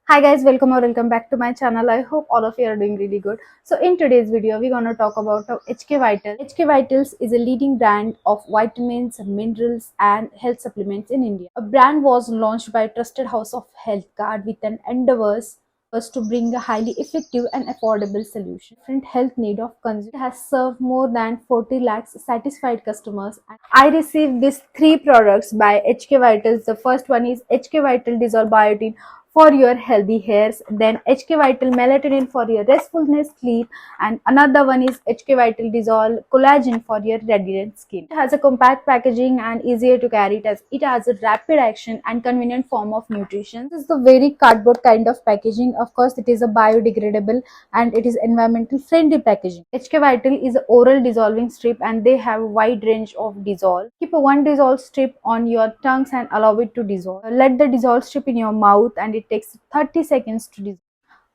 Hi guys, welcome or welcome back to my channel. I hope all of you are doing really good. So in today's video, we're gonna talk about HK Vital. HK Vitals is a leading brand of vitamins, minerals, and health supplements in India. A brand was launched by trusted house of Health Guard with an endeavors was to bring a highly effective and affordable solution. Different health need of consumers. It has served more than 40 lakhs satisfied customers. I received these three products by HK Vitals. The first one is HK Vital Dissolve Biotin for your healthy hairs, then HK Vital Melatonin for your restfulness sleep, and another one is HK Vital Dissolve Collagen for your radiant skin. It has a compact packaging and easier to carry. It has a rapid action and convenient form of nutrition. This is the very cardboard kind of packaging. Of course, it is a biodegradable and it is environmental friendly packaging. HK Vital is an oral dissolving strip and they have a wide range of dissolve. Keep a one dissolve strip on your tongues and allow it to dissolve. Let the dissolve strip in your mouth and it takes 30 seconds to dissolve.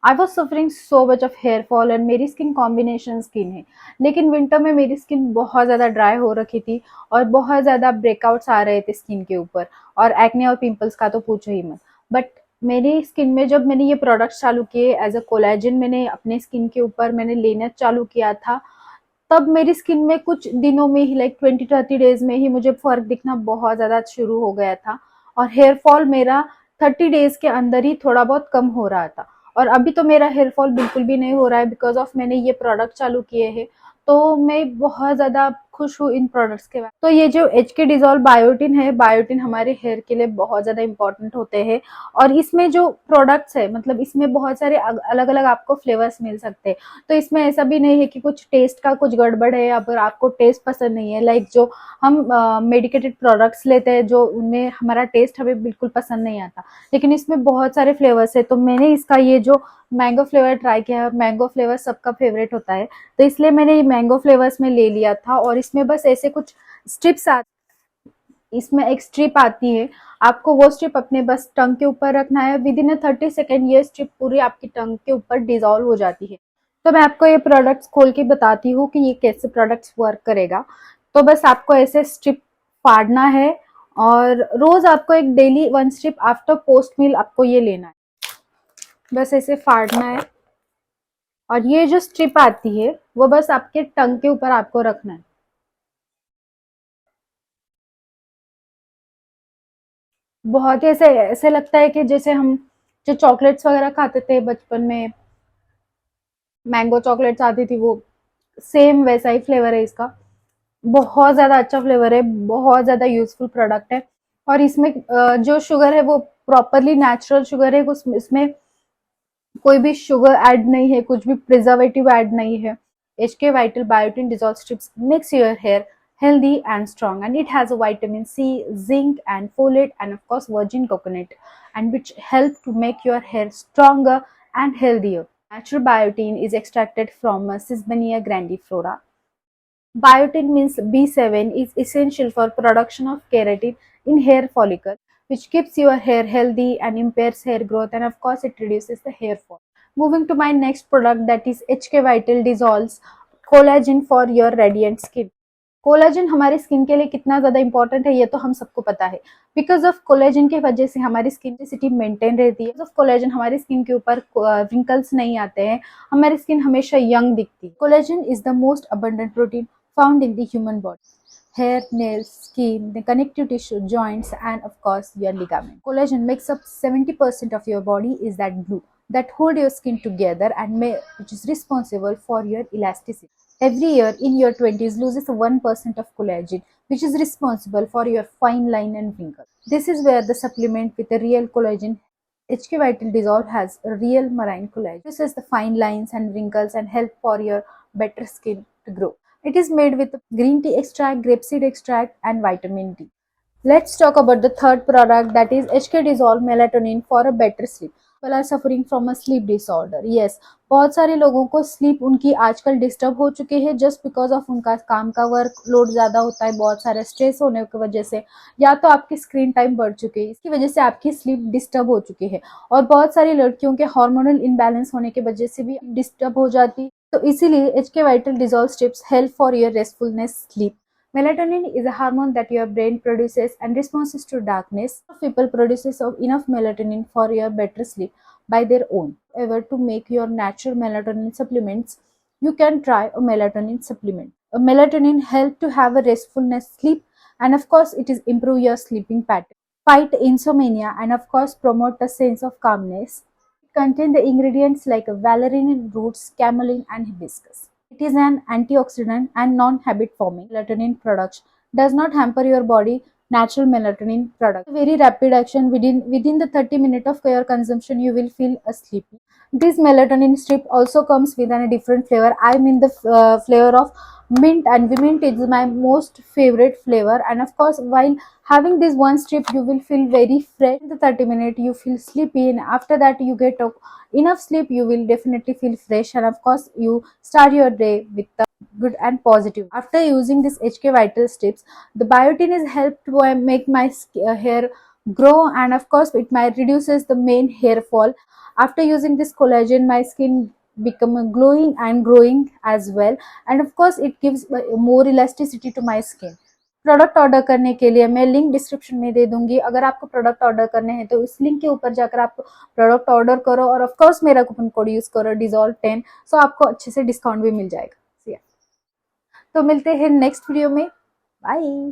I was suffering so much of hair fall and मेरी skin combination skin है, लेकिन winter में मेरी skin बहुत ज़्यादा dry हो रखी थी और बहुत ज़्यादा ब्रेकआउट्स आ रहे थे स्किन के ऊपर और एक्ने और पिंपल्स का तो पूछो ही मत. बट मेरी स्किन में जब मैंने ये प्रोडक्ट्स चालू किए एज अ कोलेजन मैंने अपने स्किन के ऊपर मैंने लेना चालू किया था, तब मेरी स्किन में कुछ दिनों में ही लाइक 20-30 डेज में ही मुझे फर्क दिखना बहुत ज़्यादा शुरू हो गया था और हेयर फॉल मेरा 30 डेज के अंदर ही थोड़ा बहुत कम हो रहा था. और अभी तो मेरा हेयर फॉल बिल्कुल भी नहीं हो रहा है बिकॉज ऑफ मैंने ये प्रोडक्ट चालू किए हैं. तो मैं बहुत ज़्यादा खुश हूँ इन प्रोडक्ट्स के बाद. तो ये जो एच के डिजॉल्व बायोटिन है, बायोटिन हमारे हेयर के लिए बहुत ज़्यादा इंपॉर्टेंट होते हैं और इसमें जो प्रोडक्ट्स है मतलब इसमें बहुत सारे अलग अलग आपको फ्लेवर्स मिल सकते हैं. तो इसमें ऐसा भी नहीं है कि कुछ टेस्ट का कुछ गड़बड़ है अगर आपको टेस्ट पसंद नहीं है. लाइक जो हम मेडिकेटेड प्रोडक्ट्स लेते हैं जो उनमें हमारा टेस्ट हमें बिल्कुल पसंद नहीं आता, लेकिन इसमें बहुत सारे फ्लेवर्स है. तो मैंने इसका ये जो मैंगो फ्लेवर ट्राई किया. मैंगो फ्लेवर सबका फेवरेट होता है तो इसलिए मैंने ये मैंगो फ्लेवर्स में ले लिया था और इसमें बस ऐसे कुछ स्ट्रिप्स इसमें एक स्ट्रिप आती है, आपको वो स्ट्रिप अपने बस टंग के ऊपर रखना है. विद इन 30 सेकेंड ये स्ट्रिप पूरी आपकी टंग के ऊपर डिजॉल्व हो जाती है. तो मैं आपको ये प्रोडक्ट्स खोल के बताती हूँ कि ये कैसे प्रोडक्ट्स वर्क करेगा. तो बस आपको ऐसे स्ट्रिप फाड़ना है और रोज आपको एक daily one strip after post meal आपको ये लेना है. बस ऐसे फाड़ना है और ये जो स्ट्रिप आती है वो बस आपके टंग के ऊपर आपको रखना है. बहुत ही ऐसे ऐसे लगता है कि जैसे हम जो चॉकलेट्स वगैरह खाते थे बचपन में, मैंगो चॉकलेट्स आती थी वो, सेम वैसा ही फ्लेवर है इसका. बहुत ज़्यादा अच्छा फ्लेवर है, बहुत ज़्यादा यूजफुल प्रोडक्ट है. और इसमें जो शुगर है वो प्रॉपरली नेचुरल शुगर है, इसमें कोई भी शुगर ऐड नहीं है, कुछ भी प्रिजर्वेटिव ऐड नहीं है. HK Vital Biotin Dissolve Strips makes your hair healthy and strong, and it has a vitamin C, zinc, and folate, and of course virgin coconut, and which help to make your hair stronger and healthier. Natural biotin is extracted from Sesbania grandiflora. Biotin means B7 is essential for production of keratin in hair follicle, which keeps your hair healthy and impairs hair growth, and of course it reduces the hair fall. Moving to my next product, that is HK Vital Dissolves Collagen for your radiant skin. Collagen हमारे skin के लिए कितना ज़्यादा important है ये तो हम सबको पता है. बिकॉज ऑफ कोलेजन की वजह से हमारी स्किन सिटी मेंटेन रहती है. ऑफ कोलेजन हमारी स्किन के ऊपर रिंकल्स नहीं आते हैं, हमारी स्किन हमेशा यंग दिखती है. Collagen is the most abundant protein found in the human body. Hair, nails, skin, the connective tissue, joints, and of course your ligament. Collagen makes up 70% of your body is that glue that hold your skin together and which is responsible for your elasticity. Every year in your 20s loses 1% of collagen, which is responsible for your fine line and wrinkles. This is where the supplement with the real collagen HK Vital Dissolve has a real marine collagen. This is the fine lines and wrinkles and help for your better skin to grow. It is made with green tea extract, grapeseed extract, and vitamin D. Let's talk about the third product, that is HK Dissolve Melatonin for a better sleep. People are suffering from a sleep disorder. Yes, बहुत सारे लोगों को sleep उनकी आजकल disturb हो चुके हैं just because of उनका काम का वर्क लोड ज़्यादा होता है, बहुत सारे स्ट्रेस होने की वजह से, या तो आपकी स्क्रीन टाइम बढ़ चुकी है, इसकी वजह से आपकी स्लीप डिस्टर्ब हो चुकी है. और बहुत सारी लड़कियों के हार्मोनल इनबैलेंस होने की वजह से भी डिस्टर्ब हो जाती है. तो इसीलिए HK Vital Dissolve Strips help for your restfulness sleep. Melatonin is a hormone that your brain produces and responds to darkness. People produces enough melatonin for your better sleep, by their own. Ever to make your natural melatonin supplements, you can try a melatonin supplement. A melatonin help to have a restfulness sleep, and of course it is improve your sleeping pattern, fight insomnia, and of course promote a sense of calmness. It contains the ingredients like valerian roots, camelin, and hibiscus. It is an antioxidant and non-habit forming melatonin production. Does not hamper your body natural melatonin product. Very rapid action, within the 30 minutes of your consumption you will feel sleepy. This melatonin strip also comes with a different flavor. I mean the flavor of mint, and mint is my most favorite flavor. And of course, while having this one strip, you will feel very fresh. In the 30 minutes, you feel sleepy, and after that, you get enough sleep. You will definitely feel fresh, and of course, you start your day with the good and positive. After using this HK Vital strips, the biotin is helped to make my hair grow, and of course, it might reduces the main hair fall. After using this collagen, my skin become glowing and growing as well, and of course it gives more elasticity to my skin. Product order करने के लिए मैं link description में दे दूंगी। अगर आपको product order करने हैं तो उस लिंक के ऊपर जाकर आप प्रोडक्ट ऑर्डर करो, और ऑफ कोर्स मेरा कूपन कोड यूज करो Dissolve10, सो आपको अच्छे से डिस्काउंट भी मिल जाएगा। तो मिलते हैं नेक्स्ट वीडियो में, बाय।